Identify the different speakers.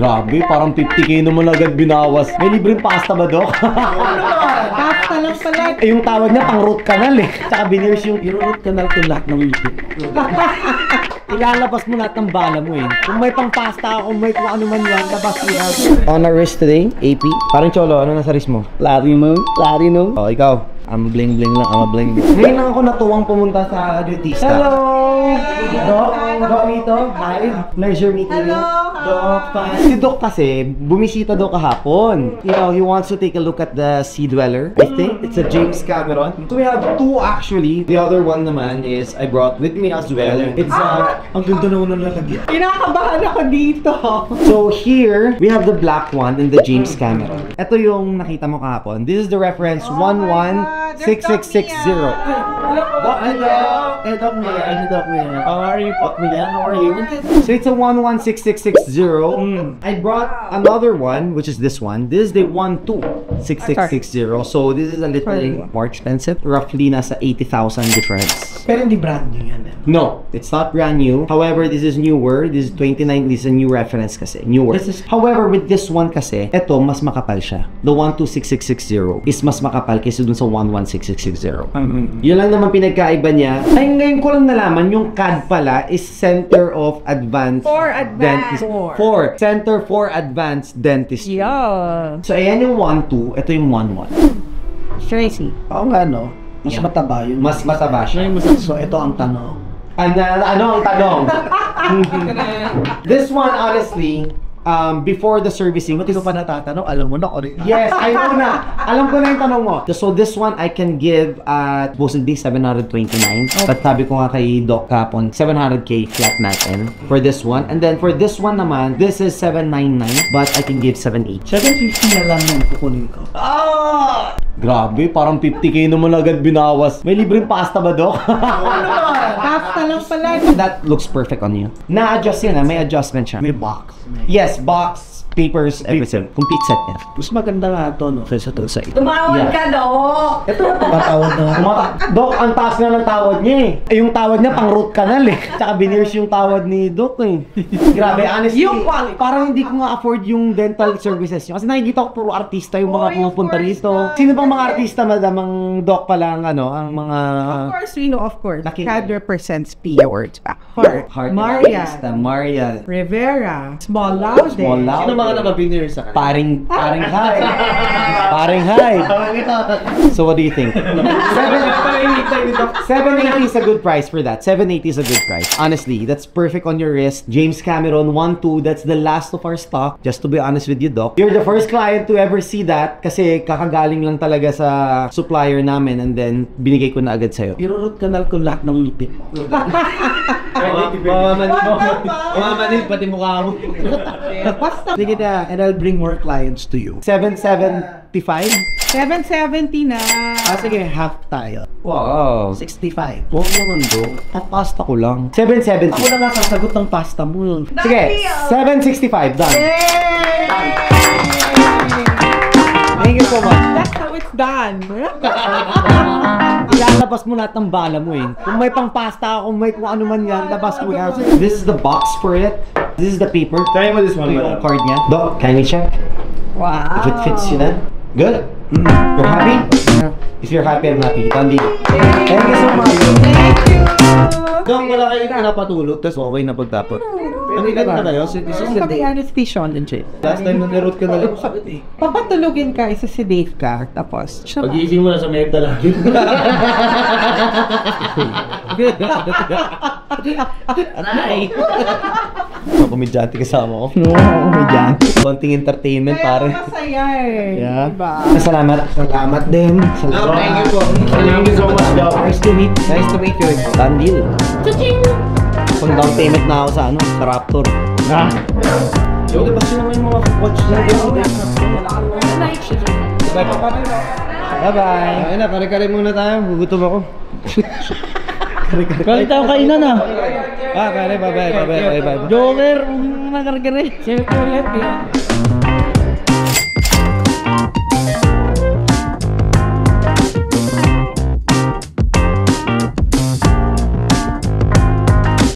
Speaker 1: Grabe, parang 50k naman agad binawas. May libreng pasta ba, Dok?
Speaker 2: Pasta lang pala.
Speaker 1: Eh, yung tawag niya pang root canal eh. Tsaka binirse yung
Speaker 2: root canal ko lahat ng ngipin.
Speaker 1: ilalabas mo lahat ng bala mo eh. Kung may pang pasta, kung may kung ano man yan, labas mo yan. On our wrist today, AP. Parang Cholo, ano nasa wrist mo?
Speaker 2: Larry no?
Speaker 1: Oh, ikaw. I'm bling bling lang, I'm a bling bling. Ngayon lang ako natuwang pumunta sa Adventista. Hello! Doc Nito, hi. Pleasure meeting you. Doc, si Doc kasi, bumisita daw kahapon. You know, he wants to take a look at the Sea Dweller. I think it's a James Cameron. So we have two actually. The other one naman is I brought with me as well. It's
Speaker 2: ang ganda na unang lalagyan. Kinakabahan ako dito.
Speaker 1: So here, we have the black one and the James Cameron. Ito yung nakita mo kahapon. This is the reference 116660.
Speaker 2: How are you? How are you?
Speaker 1: So it's a 116660. I brought another one, which is this one. This is the 126660. So this is a little more expensive. Roughly nasa 80,000 difference.
Speaker 2: Pero hindi brand new yan eh.
Speaker 1: No, it's not brand new. However, this is newer. This is 29. This is a new reference kasi. Newer. However, with this one kasi, ito mas makapal siya. The 126660 is mas makapal kaysa dun sa 116660. Yun lang naman pinagkaiba niya. Ay, ngayon ko lang nalaman, yung CAD pala is Center of Advanced Dentistry. Center for Advanced Dentistry.
Speaker 3: Yeah.
Speaker 1: So, ayan yung 12. Ito yung 11.
Speaker 3: Tracy.
Speaker 2: Oo nga no. Mas mataba yun.
Speaker 1: Mas mataba siya.
Speaker 2: So ito ang tanong.
Speaker 1: Ano ang tanong? This one, honestly, before the servicing,
Speaker 2: Hindi ko pa natatanong, alam mo na ko rin.
Speaker 1: yes, I know na. Alam ko na yung tanong mo. So this one I can give at supposedly 729. But sabi ko nga kay Doc Capon, 700k flat natin for this one. And then for this one naman, this is 799, but I can give 780.
Speaker 2: 750 na lang yung kukunin ko.
Speaker 1: Grabe, parang 50k naman agad binawas. May libreng pasta ba, Doc?
Speaker 2: Pasta lang pala.
Speaker 1: That looks perfect on you. Na-adjust yan, may adjustment siya.
Speaker 2: May box.
Speaker 1: Yes, box, papers, everything. Complete set niya.
Speaker 2: Mas maganda nga ito, no? Kaysa ito sa ito.
Speaker 3: Tumawag ka, Dok!
Speaker 2: Ito na tumatawad na.
Speaker 1: Doc, ang taas na ng tawad niya eh. Yung tawad niya pang root canal eh. Tsaka binirse yung tawad ni Doc eh. Grabe, honestly.
Speaker 3: Yung quality.
Speaker 1: Parang hindi ko nga afford yung dental services niya. Kasi nakikita ko puro artista yung mga pumupunta rito. Sino bang mga artista, madam? Ang Doc pala ang ano, ang mga...
Speaker 3: Of course, we know, of course.
Speaker 1: Laki-
Speaker 3: CAD represents P awards. Heart. Maria.
Speaker 1: Maria.
Speaker 3: Rivera. Small Laude.
Speaker 1: Small Laude.
Speaker 2: Sino mga nakabinir sa kanila?
Speaker 1: Paring high. Paring high. So what do you think? 780 is a good price for that. 780 is a good price. Honestly, that's perfect on your wrist. James Cameron 12, that's the last of our stock. Just to be honest with you, Doc. You're the first client to ever see that kasi kakagaling lang talaga sa supplier namin and then binigay ko na agad sa'yo.
Speaker 2: I-root canal ko lahat ng ngipin mo. Mamamanil pati mukha mo.
Speaker 3: Basta.
Speaker 2: Sige na, and I'll bring more clients to you.
Speaker 1: 775?
Speaker 3: 770 na.
Speaker 2: Sige, half tayo.
Speaker 1: Wow.
Speaker 2: 65.
Speaker 1: Huwag naman, Doc. Pasta ko lang. 770.
Speaker 2: Ako na nga sasagot ng pasta mo.
Speaker 1: Sige, 765. Done. Thank you so much.
Speaker 3: That's how it's done.
Speaker 1: Ilalabas mo lahat ng bala mo eh. Kung may pang pasta, kung may kung ano man yan, labas mo yan. This is the box for it. This is the paper.
Speaker 2: Try mo this one,
Speaker 1: yung card niya. Doc, can we check?
Speaker 3: Wow.
Speaker 1: If it fits you then, good. You're happy? If you're happy, I'm happy. Tandi. Thank you so much.
Speaker 3: Thank you.
Speaker 2: Doc, wala kayo napatulog, tapos okay na pagtapos. Ang ilan na kayo? This is the
Speaker 3: Kami
Speaker 2: day.
Speaker 3: anesthesia on the jail.
Speaker 2: Last time nag-root ka na lang.
Speaker 3: Papatulugin ka, isa-sedate ka, tapos...
Speaker 2: Pag-iising mo na sa meta lang. Aray!
Speaker 1: Komedyante kasama ko. No, komedyante. Konting entertainment, pare.
Speaker 3: Masaya eh.
Speaker 1: Yeah.
Speaker 3: Diba?
Speaker 1: Salamat. Salamat din. Salamat.
Speaker 2: Thank you po. Thank you so much, Doc.
Speaker 1: Nice to meet you. Done deal. Pang down payment na ako sa ano, sa Raptor. Ha? So, diba sino naman yung mga watch na Bye-bye.
Speaker 2: Ayun na, kare-kare muna tayo. Gugutom ako.
Speaker 3: Kali tayo kainan ah.
Speaker 2: Kare, bye-bye.
Speaker 3: Joker, nakaragare. Siyempre ulit eh.